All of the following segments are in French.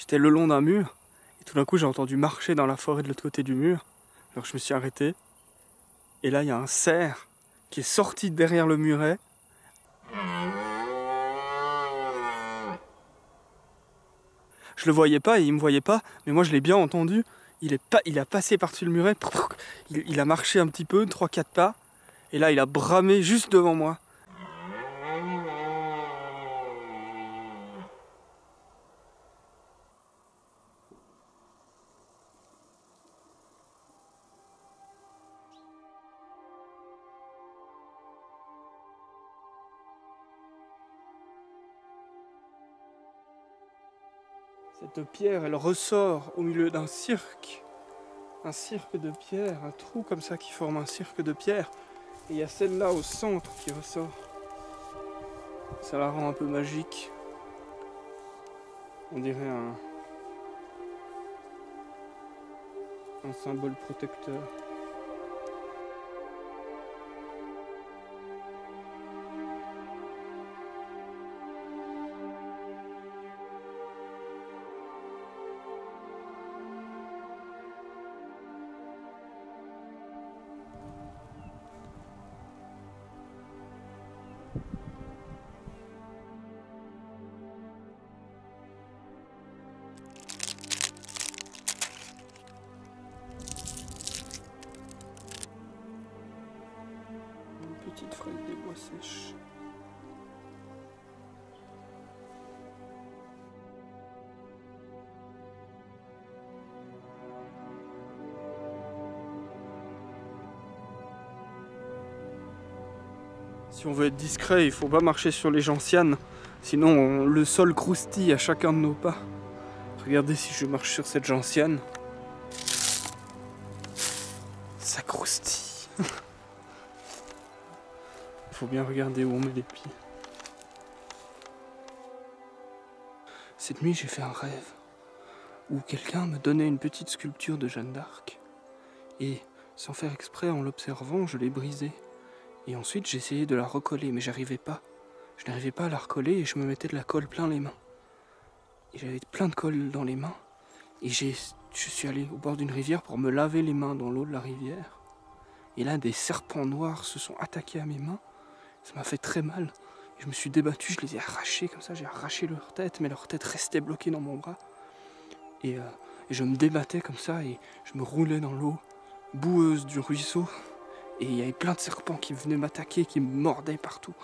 J'étais le long d'un mur, et tout d'un coup j'ai entendu marcher dans la forêt de l'autre côté du mur. Alors je me suis arrêté, et là il y a un cerf qui est sorti derrière le muret. Je le voyais pas et il me voyait pas, mais moi je l'ai bien entendu. Il a passé par-dessus le muret, il a marché un petit peu, 3-4 pas, et là il a bramé juste devant moi. Cette pierre, elle ressort au milieu d'un cirque. Un cirque de pierre, un trou comme ça qui forme un cirque de pierre. Et il y a celle-là au centre qui ressort. Ça la rend un peu magique. On dirait un symbole protecteur. Une petite fraise des bois sèches. Si on veut être discret, il faut pas marcher sur les gentianes, sinon le sol croustille à chacun de nos pas. Regardez si je marche sur cette gentiane. Ça croustille. Il faut bien regarder où on met les pieds. Cette nuit, j'ai fait un rêve où quelqu'un me donnait une petite sculpture de Jeanne d'Arc et, sans faire exprès, en l'observant, je l'ai brisée. Et ensuite, j'essayais de la recoller, mais j'arrivais pas. Je n'arrivais pas à la recoller et je me mettais de la colle plein les mains. Et j'avais plein de colle dans les mains. Et je suis allé au bord d'une rivière pour me laver les mains dans l'eau de la rivière. Et là, des serpents noirs se sont attaqués à mes mains. Ça m'a fait très mal. Et je me suis débattu, je les ai arrachés comme ça. J'ai arraché leur tête, mais leur tête restait bloquée dans mon bras. Et je me débattais comme ça et je me roulais dans l'eau boueuse du ruisseau. Et il y avait plein de serpents qui venaient m'attaquer, qui me mordaient partout.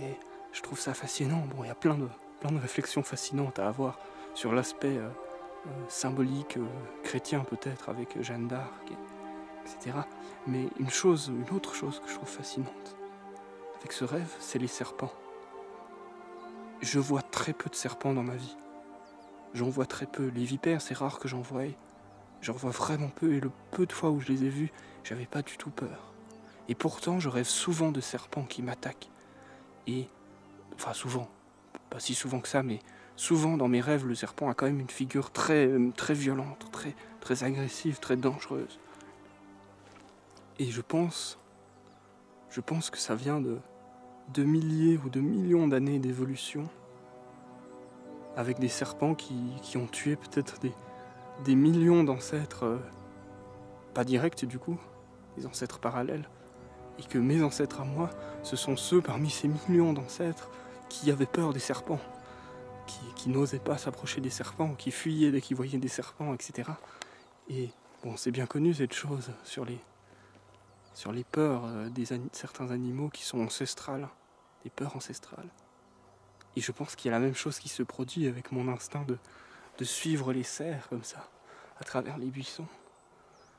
Et je trouve ça fascinant. Bon, il y a plein de réflexions fascinantes à avoir sur l'aspect symbolique, chrétien peut-être, avec Jeanne d'Arc, etc. Mais une autre chose que je trouve fascinante avec ce rêve, c'est les serpents. Je vois très peu de serpents dans ma vie. J'en vois très peu. Les vipères, c'est rare que j'en voie. J'en vois vraiment peu et le peu de fois où je les ai vus, j'avais pas du tout peur. Et pourtant, je rêve souvent de serpents qui m'attaquent. Et, enfin souvent, pas si souvent que ça, mais souvent dans mes rêves, le serpent a quand même une figure très, très violente, très, très agressive, très dangereuse. Et je pense que ça vient de milliers ou de millions d'années d'évolution, avec des serpents qui ont tué peut-être des millions d'ancêtres, pas directs du coup, des ancêtres parallèles, et que mes ancêtres à moi, ce sont ceux parmi ces millions d'ancêtres qui avaient peur des serpents, qui n'osaient pas s'approcher des serpents, qui fuyaient dès qu'ils voyaient des serpents, etc. Et bon, c'est bien connu cette chose sur les peurs certains animaux qui sont ancestrales, des peurs ancestrales. Et je pense qu'il y a la même chose qui se produit avec mon instinct de suivre les cerfs comme ça, à travers les buissons.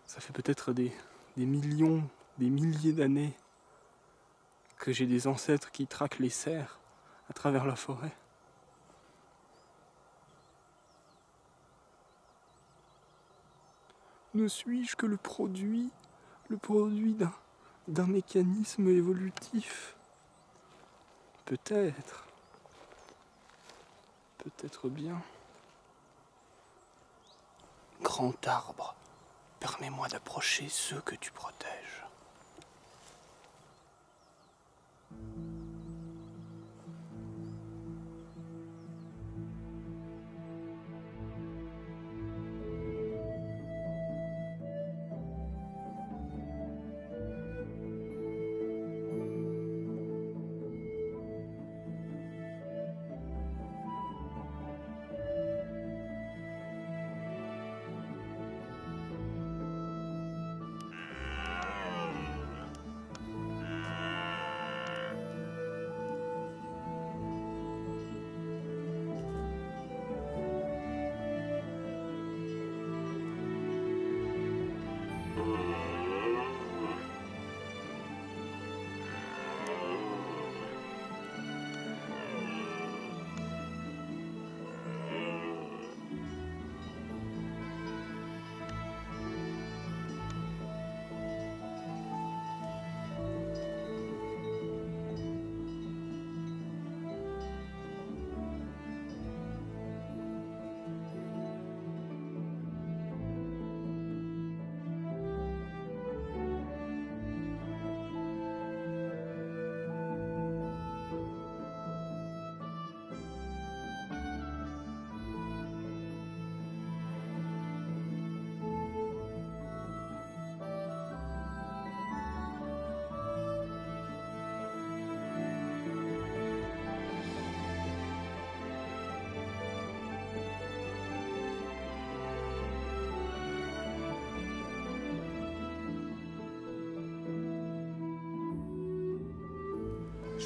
Ça fait peut-être des millions, des milliers d'années que j'ai des ancêtres qui traquent les cerfs à travers la forêt. Ne suis-je que le produit d'un mécanisme évolutif? Peut-être bien. Grand arbre, permets-moi d'approcher ceux que tu protèges.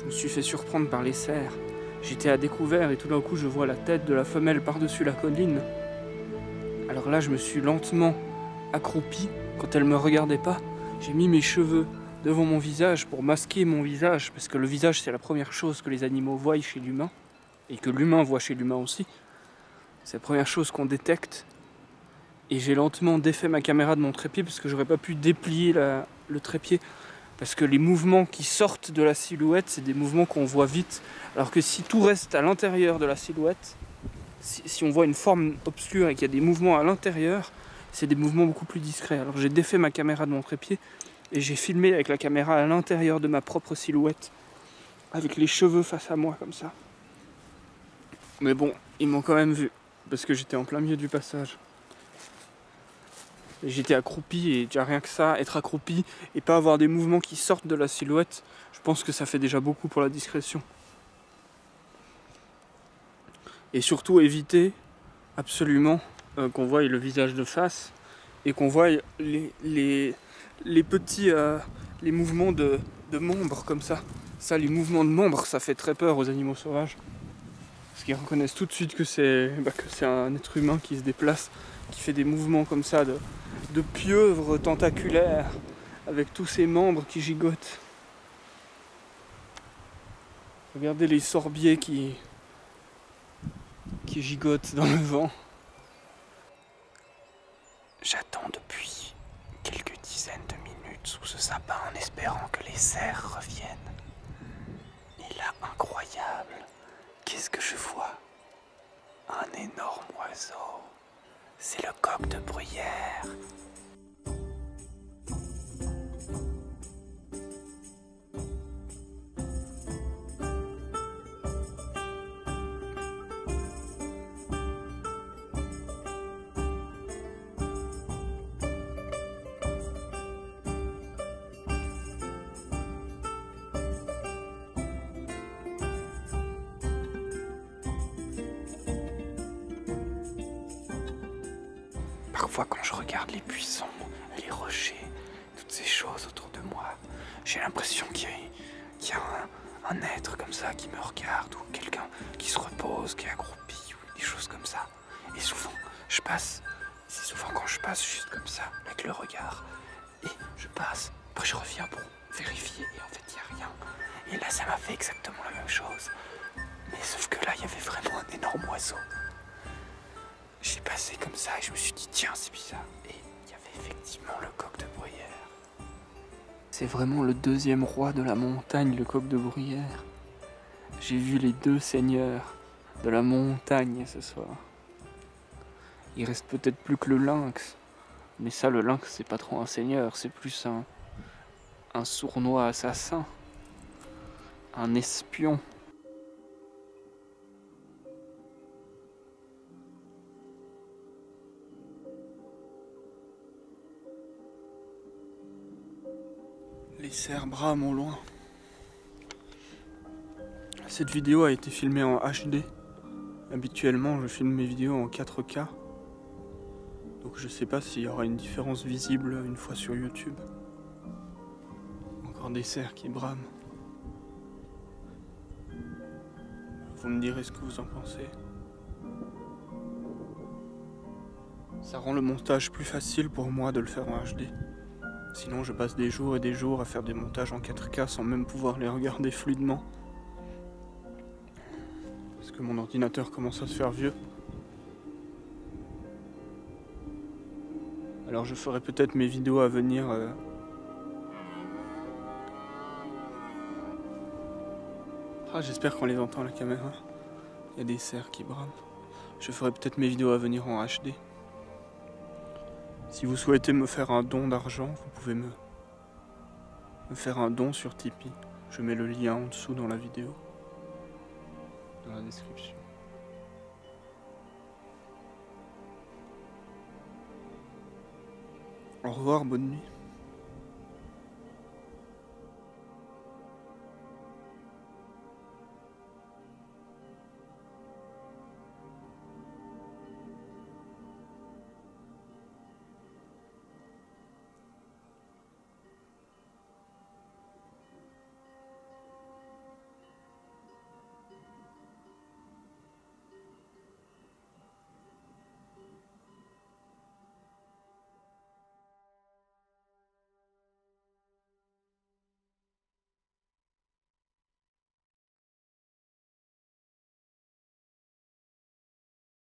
Je me suis fait surprendre par les cerfs. J'étais à découvert et tout d'un coup je vois la tête de la femelle par-dessus la colline. Alors là je me suis lentement accroupi quand elle me regardait pas. J'ai mis mes cheveux devant mon visage pour masquer mon visage, parce que le visage c'est la première chose que les animaux voient chez l'humain, et que l'humain voit chez l'humain aussi. C'est la première chose qu'on détecte. Et j'ai lentement défait ma caméra de mon trépied parce que j'aurais pas pu déplier le trépied. Parce que les mouvements qui sortent de la silhouette, c'est des mouvements qu'on voit vite. Alors que si tout reste à l'intérieur de la silhouette, si on voit une forme obscure et qu'il y a des mouvements à l'intérieur, c'est des mouvements beaucoup plus discrets. Alors j'ai défait ma caméra de mon trépied et j'ai filmé avec la caméra à l'intérieur de ma propre silhouette, avec les cheveux face à moi comme ça. Mais bon, ils m'ont quand même vu, parce que j'étais en plein milieu du passage. Et j'étais accroupi, et déjà rien que ça, être accroupi et pas avoir des mouvements qui sortent de la silhouette, je pense que ça fait déjà beaucoup pour la discrétion. Et surtout éviter absolument qu'on voie le visage de face et qu'on voie les petits les mouvements de membres comme ça. Ça, les mouvements de membres, ça fait très peur aux animaux sauvages. Parce qu'ils reconnaissent tout de suite que c'est un être humain qui se déplace, qui fait des mouvements comme ça de pieuvre tentaculaire, avec tous ses membres qui gigotent. Regardez les sorbiers qui gigotent dans le vent. J'attends depuis quelques dizaines de minutes sous ce sapin en espérant que les cerfs reviennent. Et là, incroyable, qu'est-ce que je vois? Un énorme oiseau. C'est le coq de bruyère. Parfois quand je regarde les buissons, les rochers, toutes ces choses autour de moi, j'ai l'impression qu'il y a un être comme ça qui me regarde, ou quelqu'un qui se repose, qui est accroupi, ou des choses comme ça. Et souvent, c'est souvent quand je passe juste comme ça, avec le regard, et je passe, après je reviens pour vérifier, et en fait il n'y a rien. Et là ça m'a fait exactement la même chose. Mais sauf que là il y avait vraiment un énorme oiseau. J'ai passé comme ça et je me suis dit tiens c'est bizarre. Et il y avait effectivement le coq de bruyère. C'est vraiment le deuxième roi de la montagne, le coq de bruyère. J'ai vu les deux seigneurs de la montagne ce soir. Il reste peut-être plus que le lynx. Mais ça, le lynx, c'est pas trop un seigneur, c'est plus un sournois assassin. Un espion. Les cerfs brament au loin. Cette vidéo a été filmée en HD. Habituellement, je filme mes vidéos en 4K. Donc je sais pas s'il y aura une différence visible une fois sur YouTube. Encore des cerfs qui brament. Vous me direz ce que vous en pensez. Ça rend le montage plus facile pour moi de le faire en HD. Sinon je passe des jours et des jours à faire des montages en 4K sans même pouvoir les regarder fluidement. Parce que mon ordinateur commence à se faire vieux. Alors je ferai peut-être mes vidéos à venir j'espère qu'on les entend à la caméra. Il y a des cerfs qui brament. Je ferai peut-être mes vidéos à venir en HD. Si vous souhaitez me faire un don d'argent, vous pouvez me faire un don sur Tipeee. Je mets le lien en dessous dans la vidéo, dans la description. Au revoir, bonne nuit.